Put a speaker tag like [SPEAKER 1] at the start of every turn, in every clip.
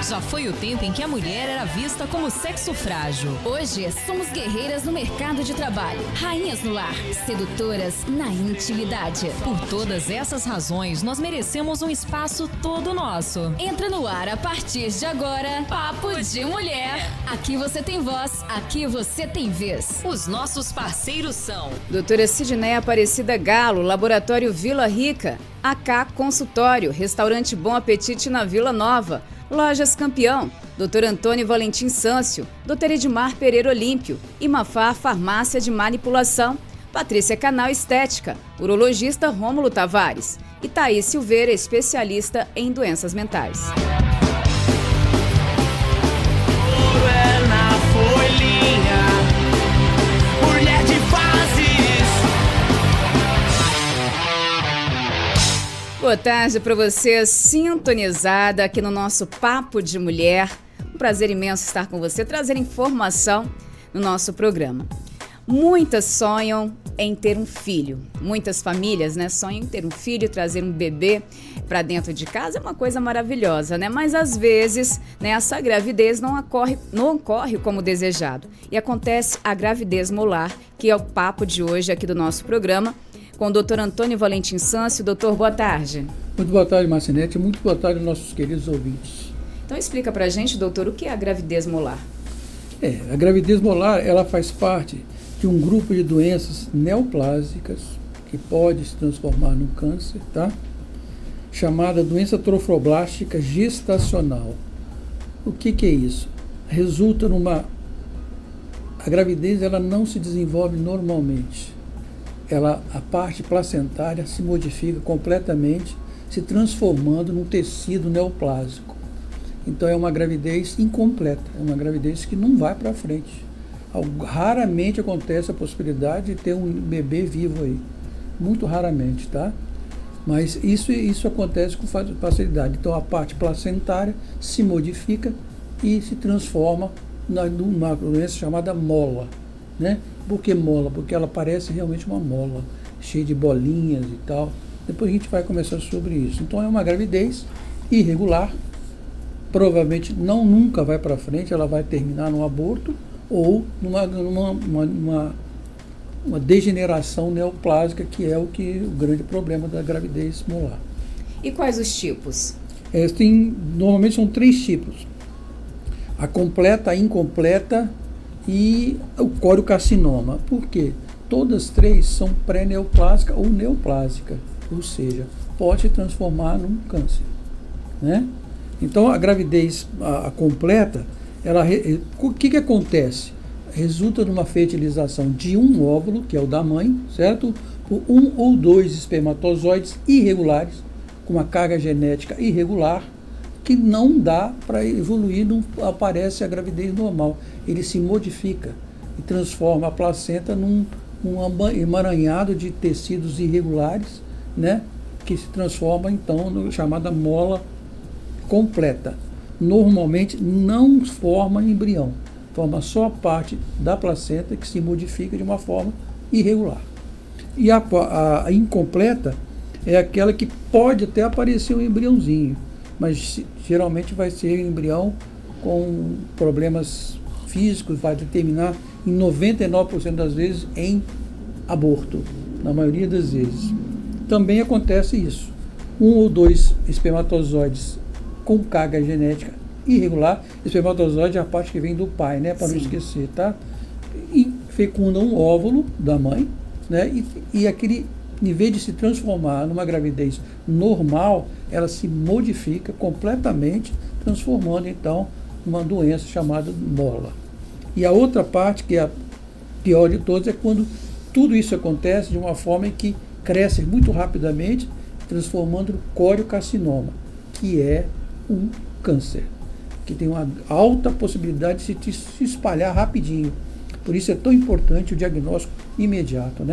[SPEAKER 1] Já foi o tempo em que a mulher era vista como sexo frágil.
[SPEAKER 2] Hoje, somos guerreiras no mercado de trabalho, rainhas no lar, sedutoras na intimidade.
[SPEAKER 1] Por todas essas razões, nós merecemos um espaço todo nosso.
[SPEAKER 2] Entra no ar a partir de agora, Papo de Mulher. Aqui você tem voz, aqui você tem vez.
[SPEAKER 1] Os nossos parceiros são
[SPEAKER 3] Doutora Sidneia Aparecida Galo, Laboratório Vila Rica, AK Consultório, Restaurante Bom Apetite na Vila Nova, Lojas Campeão, Dr. Antônio Valentim Sâncio, Dr. Edmar Pereira Olímpio, Imafar Farmácia de Manipulação, Patrícia Canal Estética, Urologista Rômulo Tavares e Thaís Silveira, especialista em doenças mentais. Boa tarde para você, sintonizada aqui no nosso Papo de Mulher. Um prazer imenso estar com você, trazer informação no nosso programa. Muitas sonham em ter um filho. Muitas famílias, sonham em ter um filho, trazer um bebê para dentro de casa. É uma coisa maravilhosa, Mas às vezes, essa gravidez não ocorre como desejado. E acontece a gravidez molar, que é o papo de hoje aqui do nosso programa, com o Dr. Antônio Valentim Sâncio. Doutor, boa tarde.
[SPEAKER 4] Muito boa tarde, Marcinete. Muito boa tarde, nossos queridos ouvintes.
[SPEAKER 3] Então explica pra gente, doutor, o que é a gravidez molar?
[SPEAKER 4] A gravidez molar, ela faz parte de um grupo de doenças neoplásicas que pode se transformar num câncer, chamada doença trofoblástica gestacional. O que é isso? Resulta numa... A gravidez, ela não se desenvolve normalmente. A parte placentária se modifica completamente, se transformando num tecido neoplásico. Então é uma gravidez incompleta, é uma gravidez que não vai para frente. Raramente acontece a possibilidade de ter um bebê vivo aí, muito raramente, Mas isso acontece com facilidade. Então a parte placentária se modifica e se transforma numa doença chamada mola, Por que mola? Porque ela parece realmente uma mola, cheia de bolinhas e tal. Depois a gente vai conversar sobre isso. Então é uma gravidez irregular, provavelmente nunca vai para frente, ela vai terminar num aborto ou numa degeneração neoplásica, que é o grande problema da gravidez molar.
[SPEAKER 3] E quais os tipos?
[SPEAKER 4] Normalmente são 3 tipos. A completa, a incompleta e o coriocarcinoma. Por quê? Todas 3 são pré-neoplásica ou neoplásica, ou seja, pode se transformar num câncer, Então a gravidez a completa, o que acontece? Resulta numa fertilização de um óvulo, que é o da mãe, certo? Por 1 ou 2 espermatozoides irregulares, com uma carga genética irregular, que não dá para evoluir, não aparece a gravidez normal. Ele se modifica e transforma a placenta num emaranhado de tecidos irregulares, que se transforma então na chamada mola completa. Normalmente não forma embrião, forma só a parte da placenta que se modifica de uma forma irregular. E a incompleta é aquela que pode até aparecer um embriãozinho, mas geralmente vai ser um embrião com problemas físicos, vai determinar em 99% das vezes em aborto, na maioria das vezes. Também acontece isso. 1 ou 2 espermatozoides com carga genética irregular. Espermatozoide é a parte que vem do pai, para não esquecer, E fecunda um óvulo da mãe, E aquele, em vez de se transformar numa gravidez normal, ela se modifica completamente, transformando então numa doença chamada mola. E a outra parte, que é a pior de todas, é quando tudo isso acontece de uma forma em que cresce muito rapidamente, transformando no coriocarcinoma, que é um câncer, que tem uma alta possibilidade de se espalhar rapidinho. Por isso é tão importante o diagnóstico imediato,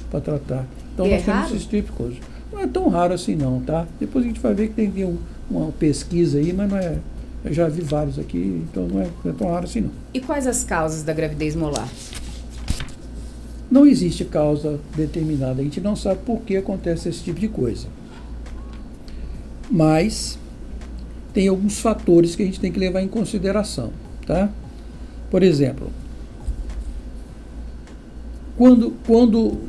[SPEAKER 4] para tratar. Então nós temos esse tipo de coisa. Não é tão raro assim não, Depois a gente vai ver que tem uma pesquisa aí, mas não é... Eu já vi vários aqui, então não é tão raro assim não.
[SPEAKER 3] E quais as causas da gravidez molar?
[SPEAKER 4] Não existe causa determinada, a gente não sabe por que acontece esse tipo de coisa. Mas tem alguns fatores que a gente tem que levar em consideração, tá? Por exemplo, quando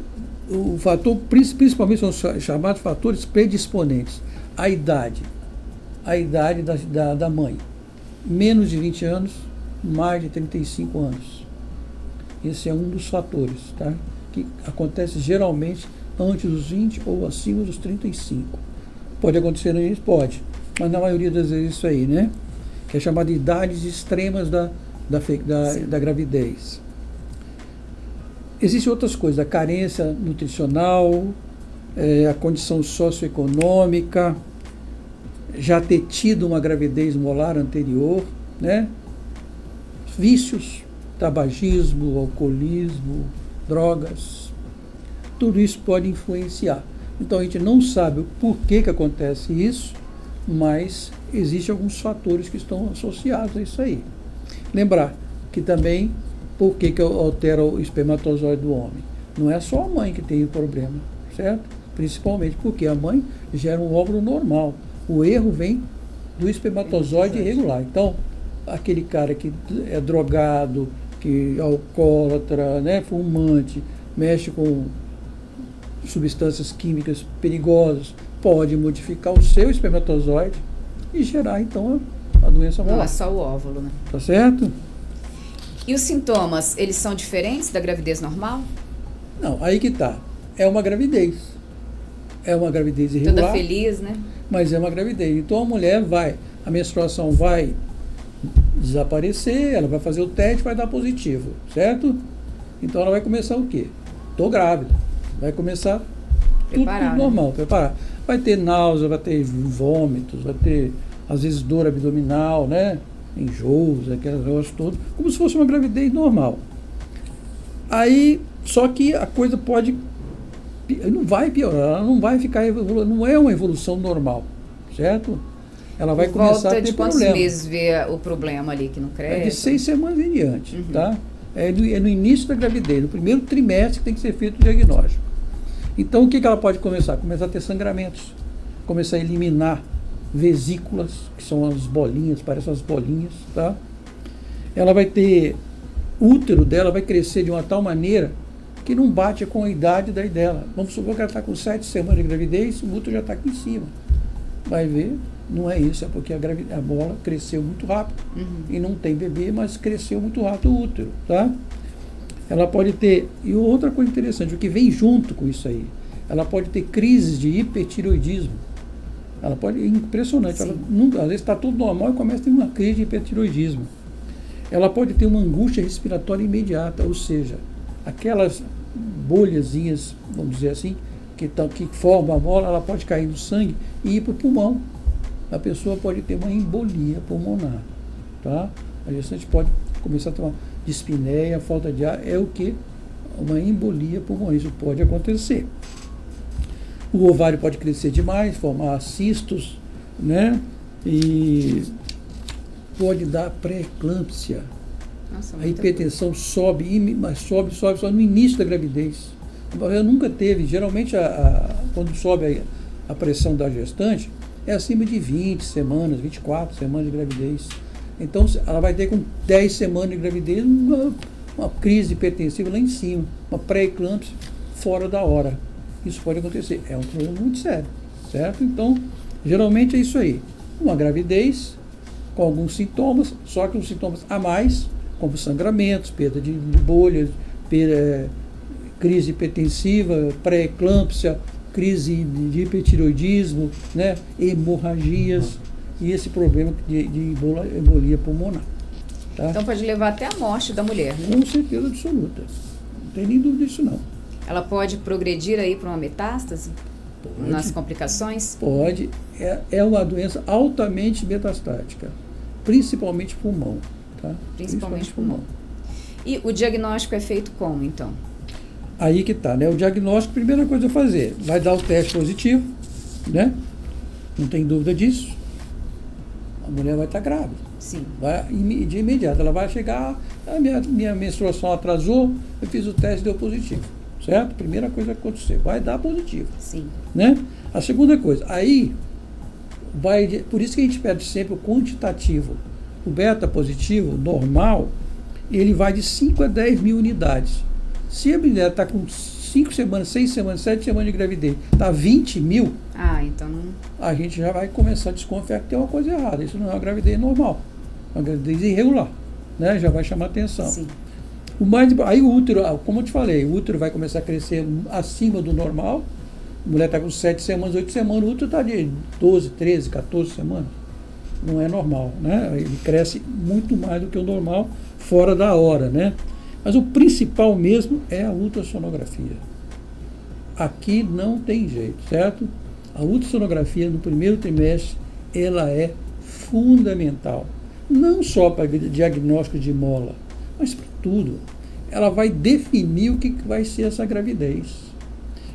[SPEAKER 4] o fator, principalmente são chamados fatores predisponentes, a idade da mãe, menos de 20 anos, mais de 35 anos. Esse é um dos fatores, tá? Que acontece geralmente antes dos 20 ou acima dos 35. Pode acontecer no início? Pode, mas na maioria das vezes isso aí, né? Que é chamado de idades extremas da gravidez. Existem outras coisas, a carência nutricional, a condição socioeconômica, já ter tido uma gravidez molar anterior, né? Vícios, tabagismo, alcoolismo, drogas, tudo isso pode influenciar. Então a gente não sabe o porquê que acontece isso, mas existem alguns fatores que estão associados a isso aí. Lembrar que também, por que altera o espermatozoide do homem? Não é só a mãe que tem o problema, certo? Principalmente porque a mãe gera um óvulo normal. O erro vem do espermatozoide irregular. Então, aquele cara que é drogado, que é alcoólatra, né, fumante, mexe com substâncias químicas perigosas, pode modificar o seu espermatozoide e gerar, então, a doença molar.
[SPEAKER 3] Não é só o óvulo, né?
[SPEAKER 4] Tá certo?
[SPEAKER 3] E os sintomas, eles são diferentes da gravidez normal?
[SPEAKER 4] Não, aí que tá. É uma gravidez. É uma gravidez irregular.
[SPEAKER 3] Toda feliz, né?
[SPEAKER 4] Mas é uma gravidez. Então a mulher a menstruação vai desaparecer, ela vai fazer o teste, vai dar positivo, certo? Então ela vai começar o quê? Tô grávida. Vai começar tudo normal, preparar. Vai ter náusea, vai ter vômitos, vai ter, às vezes, dor abdominal, né? Enjoos, aquelas coisas todas, como se fosse uma gravidez normal. Aí, só que a coisa não vai piorar, ela não vai ficar não é uma evolução normal, certo? Ela vai começar a ter
[SPEAKER 3] de quantos
[SPEAKER 4] problema.
[SPEAKER 3] meses vê o problema ali que não cresce?
[SPEAKER 4] É de 6 semanas em diante, tá? É no início da gravidez, no primeiro trimestre que tem que ser feito o diagnóstico. Então, o que ela pode começar? Começar a ter sangramentos, começar a eliminar vesículas, que são as bolinhas, parecem as bolinhas, tá? Ela vai ter, o útero dela vai crescer de uma tal maneira que não bate com a idade dela. Vamos supor que ela está com 7 semanas de gravidez, o útero já está aqui em cima. Vai ver, não é isso, é porque a bola cresceu muito rápido e não tem bebê, mas cresceu muito rápido o útero, tá? Ela pode ter, e outra coisa interessante, o que vem junto com isso aí, ela pode ter crises de hipertiroidismo. Ela pode, é impressionante, ela nunca, às vezes está tudo normal e começa a ter uma crise de hipertiroidismo. Ela pode ter uma angústia respiratória imediata, ou seja, aquelas bolhazinhas, vamos dizer assim, que formam a bola, ela pode cair no sangue e ir para o pulmão. A pessoa pode ter uma embolia pulmonar, tá? A gestante pode começar a ter uma dispneia, falta de ar, é o que? Uma embolia pulmonar, isso pode acontecer. O ovário pode crescer demais, formar cistos, né? E pode dar pré-eclâmpsia. A hipertensão sobe, mas sobe só no início da gravidez. Ela nunca teve, geralmente quando sobe a pressão da gestante, é acima de 20 semanas, 24 semanas de gravidez. Então ela vai ter com 10 semanas de gravidez uma crise hipertensiva lá em cima, uma pré-eclâmpsia fora da hora. Isso pode acontecer, é um problema muito sério, certo? Então, geralmente é isso aí, uma gravidez com alguns sintomas, só que os sintomas a mais, como sangramentos, perda de bolhas, crise hipertensiva, pré-eclâmpsia, crise de hipertiroidismo, né? Hemorragias e esse problema de embolia pulmonar. Tá?
[SPEAKER 3] Então pode levar até a morte da mulher, né?
[SPEAKER 4] Com certeza absoluta, não tem nem dúvida disso não.
[SPEAKER 3] Ela pode progredir aí para uma metástase?
[SPEAKER 4] Pode.
[SPEAKER 3] Nas complicações?
[SPEAKER 4] Pode. É uma doença altamente metastática, principalmente pulmão. Tá?
[SPEAKER 3] Principalmente pulmão. E o diagnóstico é feito como, então?
[SPEAKER 4] Aí que tá, né? O diagnóstico, primeira coisa a fazer, vai dar o teste positivo, né? Não tem dúvida disso. A mulher vai estar grávida.
[SPEAKER 3] Sim.
[SPEAKER 4] De imediato, ela vai chegar, minha menstruação atrasou, eu fiz o teste e deu positivo. Certo? Primeira coisa que acontecer, vai dar positivo.
[SPEAKER 3] Sim.
[SPEAKER 4] Né? A segunda coisa, aí Por isso que a gente pede sempre o quantitativo. O beta positivo, normal, ele vai de 5 a 10 mil unidades. Se a mulher está com 5 semanas, 6 semanas, 7 semanas de gravidez, está 20 mil,
[SPEAKER 3] então não...
[SPEAKER 4] a gente já vai começar a desconfiar que tem uma coisa errada. Isso não é uma gravidez normal, é uma gravidez irregular, né? Já vai chamar atenção.
[SPEAKER 3] Sim.
[SPEAKER 4] Aí o útero, como eu te falei, o útero vai começar a crescer acima do normal. A mulher está com 7 semanas, 8 semanas, o útero está de 12, 13, 14 semanas. Não é normal, né? Ele cresce muito mais do que o normal, fora da hora, né? Mas o principal mesmo é a ultrassonografia. Aqui não tem jeito, certo? A ultrassonografia no primeiro trimestre, ela é fundamental. Não só para diagnóstico de mola, mas para tudo. Ela vai definir o que vai ser essa gravidez.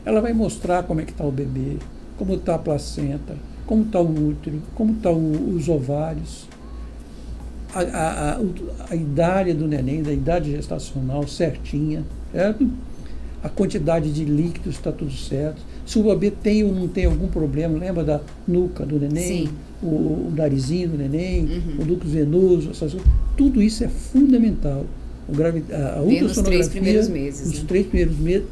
[SPEAKER 4] Ela vai mostrar como é que está o bebê, como está a placenta, como está o útero, como estão os ovários, a idade do neném, da idade gestacional certinha, certo? A quantidade de líquidos está tudo certo. Se o bebê tem ou não tem algum problema, lembra da nuca do neném, o narizinho do neném, o ducto venoso, essas coisas, tudo isso é fundamental. A ultrassonografia,
[SPEAKER 3] nos 3 primeiros meses.
[SPEAKER 4] Os 3 primeiros meses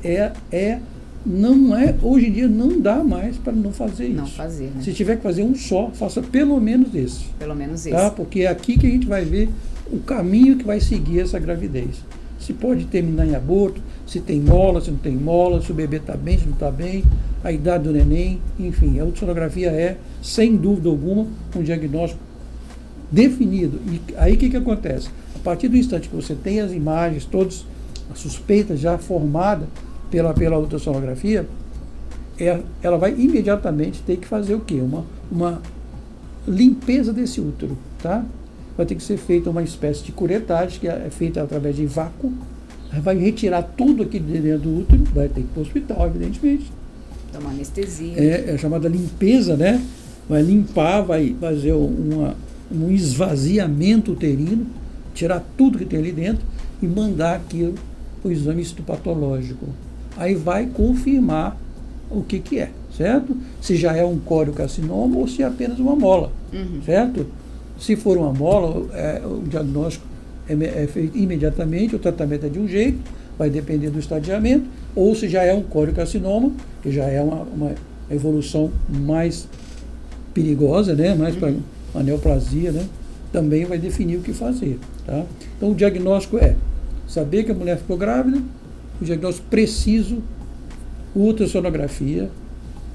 [SPEAKER 4] não é, hoje em dia não dá mais para não fazer isso.
[SPEAKER 3] Não fazer, né?
[SPEAKER 4] Se tiver que fazer um só, faça pelo menos esse.
[SPEAKER 3] Pelo menos esse.
[SPEAKER 4] Tá? Porque é aqui que a gente vai ver o caminho que vai seguir essa gravidez. Se pode terminar em aborto, se tem mola, se não tem mola, se o bebê está bem, se não está bem, a idade do neném, enfim, a ultrassonografia é, sem dúvida alguma, um diagnóstico definido. E aí o que acontece? A partir do instante que você tem as imagens, todas as suspeitas já formadas pela ultrassonografia, ela vai imediatamente ter que fazer o quê? Uma limpeza desse útero, tá? Vai ter que ser feita uma espécie de curetagem, que é feita através de vácuo, vai retirar tudo aqui de dentro do útero, vai ter que ir para o hospital, evidentemente.
[SPEAKER 3] Tomar anestesia.
[SPEAKER 4] É chamada limpeza, né? Vai limpar, vai fazer um esvaziamento uterino, tirar tudo que tem ali dentro e mandar aquilo para o exame histopatológico. Aí vai confirmar o que é, certo? Se já é um coriocarcinoma ou se é apenas uma mola, certo? Se for uma mola, o diagnóstico é feito imediatamente, o tratamento é de um jeito, vai depender do estadiamento, ou se já é um coriocarcinoma, que já é uma evolução mais perigosa, né? Mais para uma neoplasia, né? Também vai definir o que fazer, tá? Então o diagnóstico é saber que a mulher ficou grávida, o diagnóstico preciso, ultrassonografia,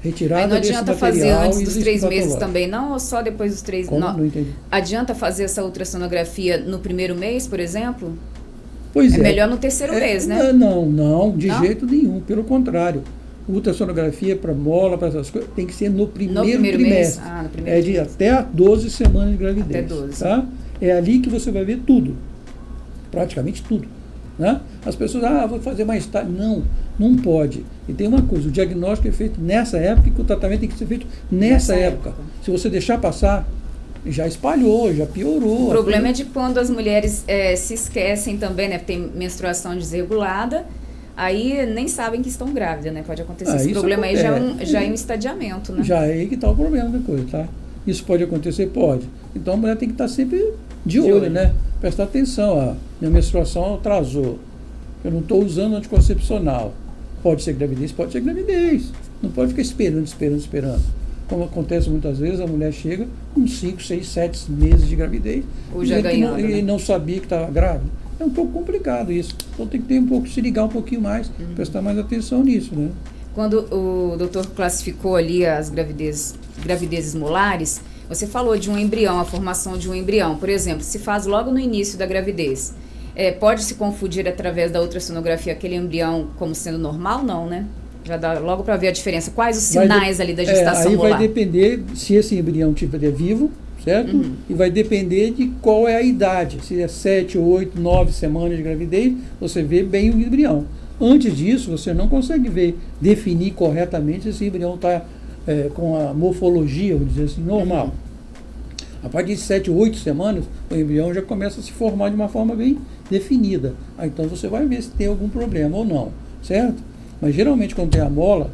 [SPEAKER 4] retirada desse material.
[SPEAKER 3] Não adianta fazer antes dos 3 meses também, não? Ou só depois dos 3 meses?
[SPEAKER 4] Não entendi.
[SPEAKER 3] Adianta fazer essa ultrassonografia no primeiro mês, por exemplo?
[SPEAKER 4] Pois é.
[SPEAKER 3] É melhor no terceiro mês, né?
[SPEAKER 4] Não, de jeito nenhum. Pelo contrário. Ultrassonografia para mola, para essas coisas, tem que ser no primeiro trimestre.
[SPEAKER 3] No primeiro
[SPEAKER 4] de até 12 semanas de gravidez.
[SPEAKER 3] Até 12.
[SPEAKER 4] Tá? É ali que você vai ver tudo. Praticamente tudo. Né? As pessoas, vou fazer mais tarde. Não pode. E tem uma coisa, o diagnóstico é feito nessa época e o tratamento tem que ser feito nessa época. Se você deixar passar, já espalhou, já piorou.
[SPEAKER 3] O problema é de quando as mulheres se esquecem também, né? Tem menstruação desregulada, aí nem sabem que estão grávidas, né? Pode acontecer. Esse problema aí já é um estadiamento, né?
[SPEAKER 4] Já é aí que está o problema da coisa, tá? Isso pode acontecer? Pode. Então a mulher tem que estar sempre de olho, né? Prestar atenção, minha menstruação atrasou. Eu não estou usando anticoncepcional. Pode ser gravidez? Pode ser gravidez. Não pode ficar esperando. Como acontece muitas vezes, a mulher chega com 5, 6, 7 meses de gravidez e não sabia que estava grávida. É um pouco complicado isso. Então tem que ter se ligar um pouquinho mais, prestar mais atenção nisso, né?
[SPEAKER 3] Quando o doutor classificou ali as gravidezes molares, você falou de um embrião, a formação de um embrião. Por exemplo, se faz logo no início da gravidez. Pode se confundir através da ultrassonografia aquele embrião como sendo normal? Não, né? Já dá logo para ver a diferença. Quais os sinais ali da gestação molar?
[SPEAKER 4] Aí vai depender se esse embrião é vivo, certo? E vai depender de qual é a idade. Se é 7, 8, 9 semanas de gravidez, você vê bem o embrião. Antes disso, você não consegue definir corretamente se esse embrião está com a morfologia, vamos dizer assim, normal. A partir de 7, 8 semanas, o embrião já começa a se formar de uma forma bem definida. Então você vai ver se tem algum problema ou não, certo? Mas geralmente quando tem a mola,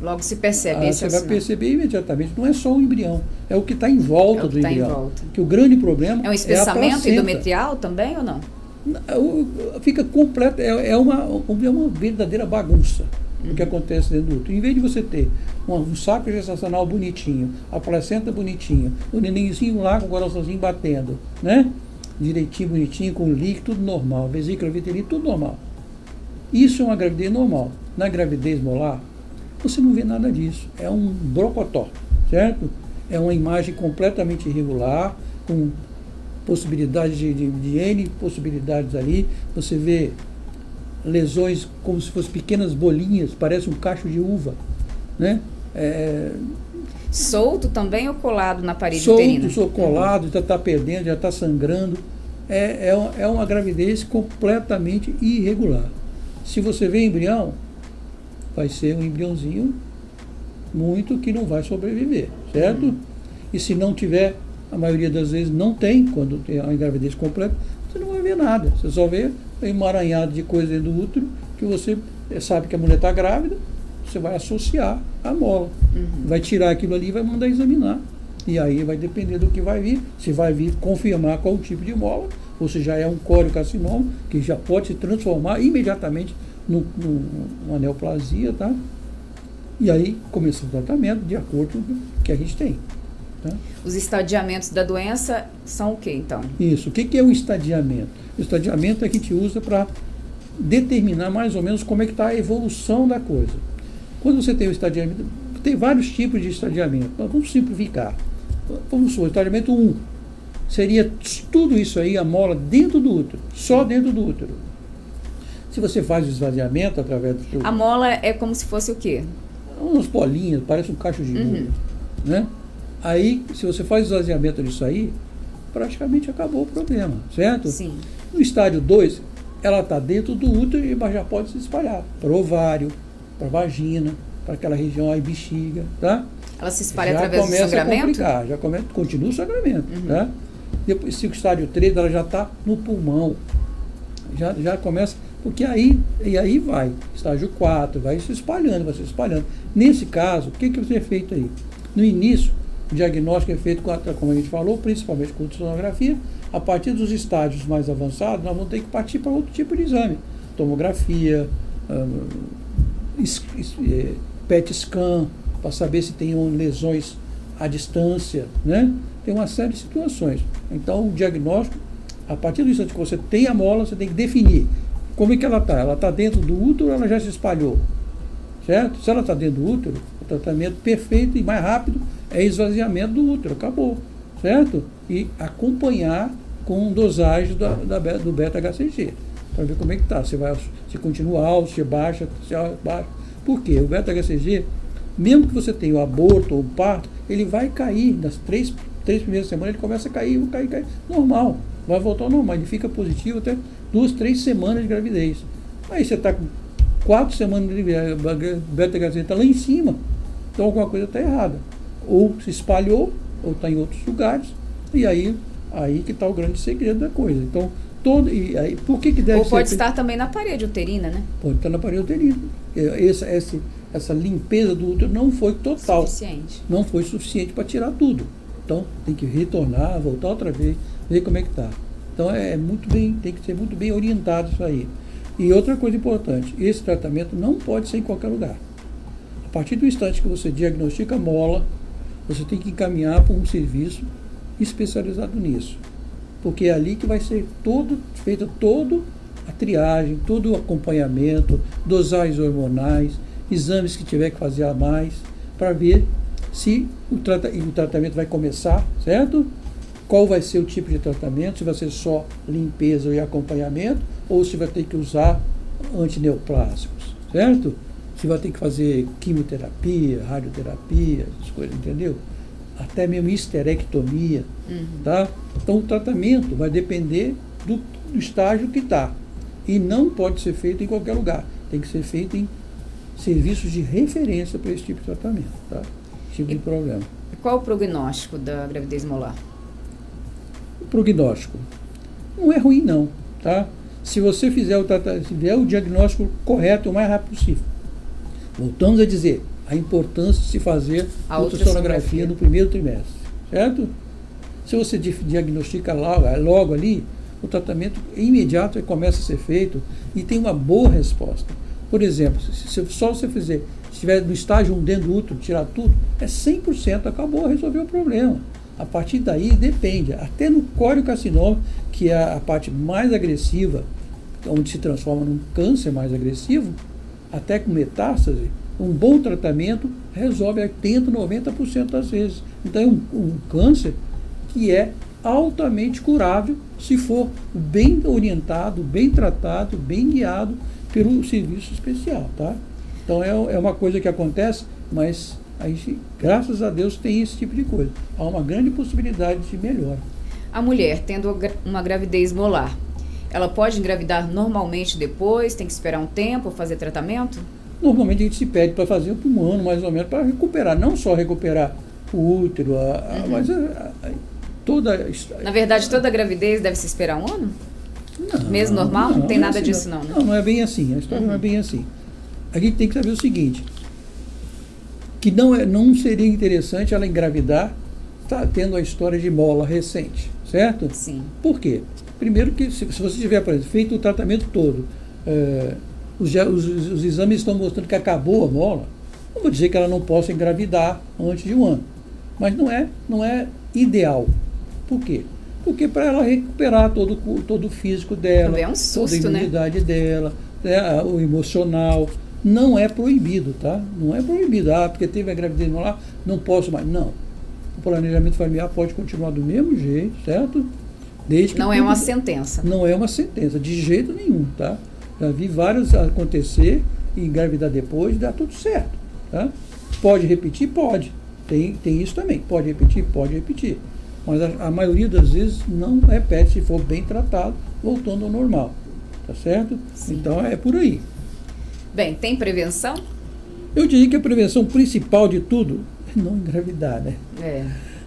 [SPEAKER 3] Logo se percebe esse
[SPEAKER 4] Você vai perceber imediatamente. Não é só o embrião, é o que está em volta do embrião. Que o grande problema
[SPEAKER 3] é um espessamento endometrial também ou não?
[SPEAKER 4] Fica completo, é uma verdadeira bagunça o que acontece dentro do útero. Em vez de você ter um saco gestacional bonitinho, a placenta bonitinha, o nenenzinho lá com o coraçãozinho batendo, né? Direitinho, bonitinho, com líquido, tudo normal, vesícula vitelina, tudo normal. Isso é uma gravidez normal. Na gravidez molar, você não vê nada disso. É um brocotó, certo? É uma imagem completamente irregular, com possibilidades de N possibilidades ali. Você vê lesões como se fossem pequenas bolinhas, parece um cacho de uva, né?
[SPEAKER 3] Solto também ou colado na parede uterina?
[SPEAKER 4] Solto, colado, já está perdendo, já está sangrando. É uma gravidez completamente irregular. Se você vê embrião, vai ser um embriãozinho muito que não vai sobreviver, certo? E se não tiver, a maioria das vezes não tem, quando tem a gravidez completa, você não vai ver nada. Você só vê um emaranhado de coisa dentro do útero, que você sabe que a mulher está grávida, você vai associar a mola. Vai tirar aquilo ali e vai mandar examinar. E aí vai depender do que vai vir. Se vai vir confirmar qual o tipo de mola, ou se já é um coriocarcinoma, que já pode se transformar imediatamente numa neoplasia, tá? E aí começa o tratamento de acordo com o que a gente tem. Tá?
[SPEAKER 3] Os estadiamentos da doença são o que, então?
[SPEAKER 4] Isso. O que é o estadiamento? O estadiamento é que a gente usa para determinar mais ou menos como é que está a evolução da coisa. Quando você tem o estadiamento, tem vários tipos de estadiamento. Mas vamos simplificar. Vamos supor, o estadiamento 1 seria tudo isso aí, a mola dentro do útero, só dentro do útero. Se você faz o esvaziamento através do...
[SPEAKER 3] A mola é como se fosse o quê?
[SPEAKER 4] Umas bolinhas, parece um cacho de uva, né? Aí, se você faz o esvaziamento disso aí, praticamente acabou o problema, certo?
[SPEAKER 3] Sim.
[SPEAKER 4] No estádio 2, ela está dentro do útero e já pode se espalhar para o ovário, para a vagina, para aquela região aí, bexiga, tá?
[SPEAKER 3] Ela se espalha através do sangramento?
[SPEAKER 4] Já continua o sangramento, tá? Depois, se o estádio 3, ela já está no pulmão, já começa, porque aí vai, estágio 4, vai se espalhando. Nesse caso, o que vai ser feito aí? No início, o diagnóstico é feito, como a gente falou, principalmente com ultrassonografia. A partir dos estágios mais avançados, nós vamos ter que partir para outro tipo de exame. Tomografia, PET scan, para saber se tem lesões à distância, né? Tem uma série de situações. Então, o diagnóstico, a partir do instante que você tem a mola, você tem que definir como é que ela está. Ela está dentro do útero ou ela já se espalhou? Certo? Se ela está dentro do útero, o tratamento perfeito e mais rápido é esvaziamento do útero, acabou, certo? E acompanhar com dosagem do beta-HCG, para ver como é que está, se continua alto, se baixa, baixa. Por quê? O beta-HCG, mesmo que você tenha o aborto ou o parto, ele vai cair, nas três primeiras semanas ele começa a cair, normal, vai voltar ao normal, ele fica positivo até 2, 3 semanas de gravidez. Aí você está com 4 semanas de gravidez, o beta-HCG está lá em cima, então alguma coisa está errada. Ou se espalhou, ou está em outros lugares, e aí que está o grande segredo da coisa. Então, por que deve ser...
[SPEAKER 3] Ou pode estar também na parede uterina, né?
[SPEAKER 4] Pode estar na parede uterina. Essa limpeza do útero não foi total.
[SPEAKER 3] Suficiente.
[SPEAKER 4] Não foi suficiente para tirar tudo. Então, tem que retornar, voltar outra vez, ver como é que está. Então, tem que ser muito bem orientado isso aí. E outra coisa importante, esse tratamento não pode ser em qualquer lugar. A partir do instante que você diagnostica a mola, você tem que encaminhar para um serviço especializado nisso. Porque é ali que vai ser feita toda a triagem, todo o acompanhamento, dosagens hormonais, exames que tiver que fazer a mais, para ver se o tratamento vai começar, certo? Qual vai ser o tipo de tratamento, se vai ser só limpeza e acompanhamento, ou se vai ter que usar antineoplásicos, certo? Se vai ter que fazer quimioterapia, radioterapia, essas coisas, entendeu? Até mesmo histerectomia, tá? Então o tratamento vai depender do estágio que está. E não pode ser feito em qualquer lugar. Tem que ser feito em serviços de referência para esse tipo de tratamento, tá? Esse tipo de problema.
[SPEAKER 3] E qual o prognóstico da gravidez molar?
[SPEAKER 4] O prognóstico não é ruim não, tá? Se você fizer o diagnóstico correto o mais rápido possível. Voltamos a dizer, a importância de se fazer
[SPEAKER 3] A
[SPEAKER 4] ultrassonografia
[SPEAKER 3] ultrassonografia
[SPEAKER 4] no primeiro trimestre, certo? Se você diagnostica logo ali, o tratamento imediato começa a ser feito e tem uma boa resposta. Por exemplo, se só você fizer, se estiver no estágio 1 dentro do útero, tirar tudo, é 100%, acabou, resolveu o problema. A partir daí depende, até no coriocarcinoma, que é a parte mais agressiva, onde se transforma num câncer mais agressivo, até com metástase, um bom tratamento resolve 80%, 90% das vezes. Então é um câncer que é altamente curável se for bem orientado, bem tratado, bem guiado pelo serviço especial, tá? Então é uma coisa que acontece, mas a gente, graças a Deus, tem esse tipo de coisa. Há uma grande possibilidade de melhora.
[SPEAKER 3] A mulher tendo uma gravidez molar, ela pode engravidar normalmente depois? Tem que esperar um tempo, fazer tratamento?
[SPEAKER 4] Normalmente a gente se pede para fazer por um ano, mais ou menos, para recuperar, não só recuperar o útero, mas toda...
[SPEAKER 3] Na verdade, toda gravidez deve se esperar um ano?
[SPEAKER 4] Não,
[SPEAKER 3] Mesmo normal? Não tem nada
[SPEAKER 4] assim,
[SPEAKER 3] disso não, né?
[SPEAKER 4] Não é bem assim, a história não é bem assim. A gente tem que saber o seguinte, que não seria interessante ela engravidar tendo a história de mola recente, certo?
[SPEAKER 3] Sim.
[SPEAKER 4] Por quê? Primeiro que se você tiver, por exemplo, feito o tratamento todo, os exames estão mostrando que acabou a mola, não vou dizer que ela não possa engravidar antes de um ano, mas não é ideal. Por quê? Porque para ela recuperar todo o físico dela,
[SPEAKER 3] também é um susto,
[SPEAKER 4] toda a imunidade dela, o emocional, não é proibido, tá? Não é proibido. Porque teve a gravidez molar, não posso mais. Não. O planejamento familiar pode continuar do mesmo jeito, certo? Desde que
[SPEAKER 3] não é uma sentença.
[SPEAKER 4] Não é uma sentença, de jeito nenhum, tá? Já vi vários acontecer e engravidar depois e dá tudo certo, tá? Pode repetir? Pode. Tem isso também. Pode repetir? Pode repetir. Mas a maioria das vezes não repete se for bem tratado, voltando ao normal. Tá certo? Sim. Então é por aí.
[SPEAKER 3] Bem, tem prevenção?
[SPEAKER 4] Eu diria que a prevenção principal de tudo é não engravidar, né?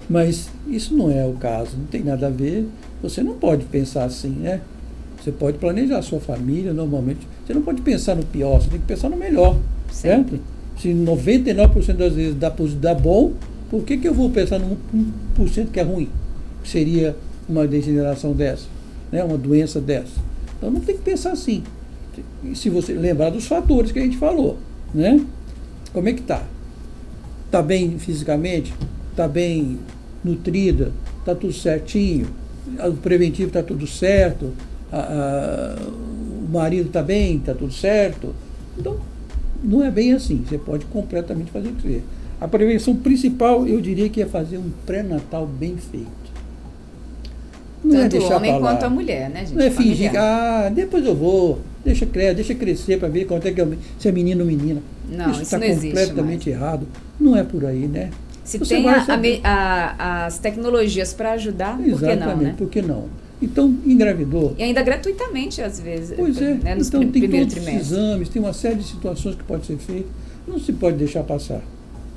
[SPEAKER 4] Mas isso não é o caso, não tem nada a ver. Você não pode pensar assim, né? Você pode planejar a sua família normalmente. Você não pode pensar no pior, você tem que pensar no melhor, certo? Se 99% das vezes dá bom, por que eu vou pensar no 1% que é ruim? Que seria uma degeneração dessa, né? Uma doença dessa. Então não tem que pensar assim. E se você lembrar dos fatores que a gente falou, né? Como é que tá? Tá bem fisicamente? Tá bem nutrida? Tá tudo certinho? O preventivo tá tudo certo? O marido tá bem? Tá tudo certo? Então, não é bem assim. Você pode completamente fazer o que você. A prevenção principal, eu diria que é fazer um pré-natal bem feito. Não
[SPEAKER 3] tanto
[SPEAKER 4] é deixar
[SPEAKER 3] o homem
[SPEAKER 4] pra lá.
[SPEAKER 3] quanto a mulher, né, gente?
[SPEAKER 4] Não é fingir que, depois eu vou, deixa crescer para ver quanto é que se é menino ou menina.
[SPEAKER 3] Não, isso
[SPEAKER 4] está
[SPEAKER 3] não existe
[SPEAKER 4] completamente errado. Não é por aí, né?
[SPEAKER 3] Se
[SPEAKER 4] Você
[SPEAKER 3] tem
[SPEAKER 4] vai
[SPEAKER 3] as tecnologias para ajudar, por que não,
[SPEAKER 4] exatamente,
[SPEAKER 3] né?
[SPEAKER 4] por que não? Então, engravidou.
[SPEAKER 3] E ainda gratuitamente, às vezes.
[SPEAKER 4] Pois é,
[SPEAKER 3] né, nos
[SPEAKER 4] então tem
[SPEAKER 3] primeiro
[SPEAKER 4] todos os
[SPEAKER 3] trimestre.
[SPEAKER 4] exames, tem uma série de situações que pode ser feita. Não se pode deixar passar.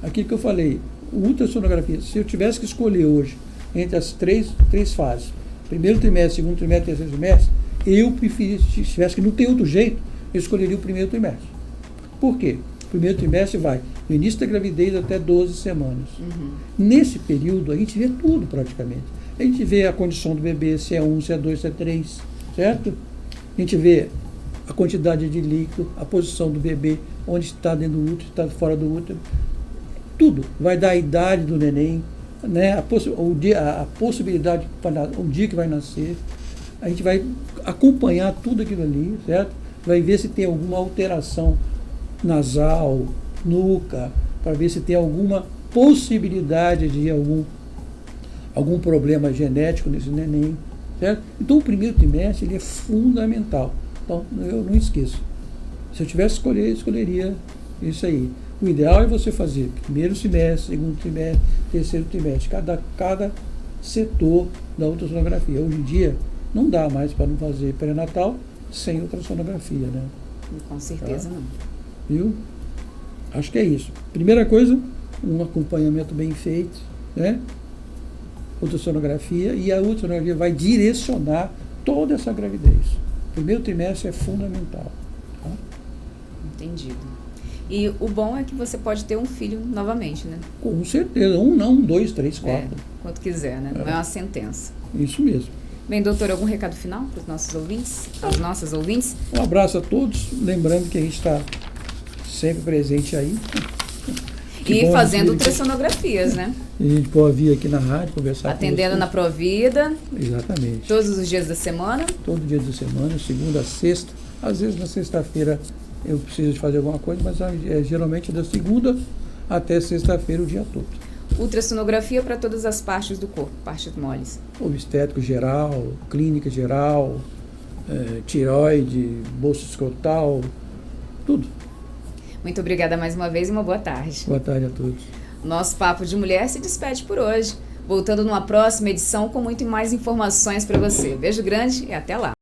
[SPEAKER 4] Aquilo que eu falei, ultrassonografia, se eu tivesse que escolher hoje entre as três fases, primeiro trimestre, segundo trimestre, terceiro trimestre, eu preferia, se tivesse que não tem outro jeito, eu escolheria o primeiro trimestre. Por quê? O primeiro trimestre vai do início da gravidez até 12 semanas. Nesse período, a gente vê tudo praticamente. A gente vê a condição do bebê, se é 1, se é 2, se é 3, certo? A gente vê a quantidade de líquido, a posição do bebê, onde está dentro do útero, está fora do útero. Tudo. Vai dar a idade do neném, né? A possibilidade, o dia que vai nascer. A gente vai acompanhar tudo aquilo ali, certo? Vai ver se tem alguma alteração nasal, nuca, para ver se tem alguma possibilidade de algum problema genético nesse neném, certo? Então o primeiro trimestre ele é fundamental. Então eu não esqueço. Se eu tivesse que escolher, escolheria isso aí. O ideal é você fazer primeiro semestre, segundo trimestre, terceiro trimestre, cada setor da ultrassonografia. Hoje em dia não dá mais para não fazer pré-natal sem ultrassonografia, né?
[SPEAKER 3] Com certeza não.
[SPEAKER 4] Viu? Acho que é isso. Primeira coisa, um acompanhamento bem feito, né? Ultrassonografia, e a ultrassonografia vai direcionar toda essa gravidez. O primeiro trimestre é fundamental. Tá?
[SPEAKER 3] Entendido. E o bom é que você pode ter um filho novamente, né?
[SPEAKER 4] Com certeza. 1 não, 2, 3, 4.
[SPEAKER 3] Quanto quiser, né? Não é uma sentença.
[SPEAKER 4] Isso mesmo.
[SPEAKER 3] Bem, doutor, algum recado final para os nossos ouvintes? As nossas ouvintes?
[SPEAKER 4] Um abraço a todos. Lembrando que a gente está sempre presente aí.
[SPEAKER 3] E fazendo ultrassonografias, né?
[SPEAKER 4] A gente pode vir aqui na rádio conversar
[SPEAKER 3] Atendendo
[SPEAKER 4] com
[SPEAKER 3] na Provida.
[SPEAKER 4] Exatamente.
[SPEAKER 3] Todos os dias da semana.
[SPEAKER 4] Todo dia da semana, segunda a sexta. Às vezes na sexta-feira eu preciso de fazer alguma coisa, mas geralmente é da segunda até sexta-feira o dia todo.
[SPEAKER 3] Ultrassonografia para todas as partes do corpo, partes moles.
[SPEAKER 4] Obstétrico geral, clínica geral, tireoide, bolsa escrotal, tudo.
[SPEAKER 3] Muito obrigada mais uma vez e uma boa tarde.
[SPEAKER 4] Boa tarde a todos.
[SPEAKER 3] Nosso Papo de Mulher se despede por hoje. Voltando numa próxima edição com muito mais informações para você. Beijo grande e até lá.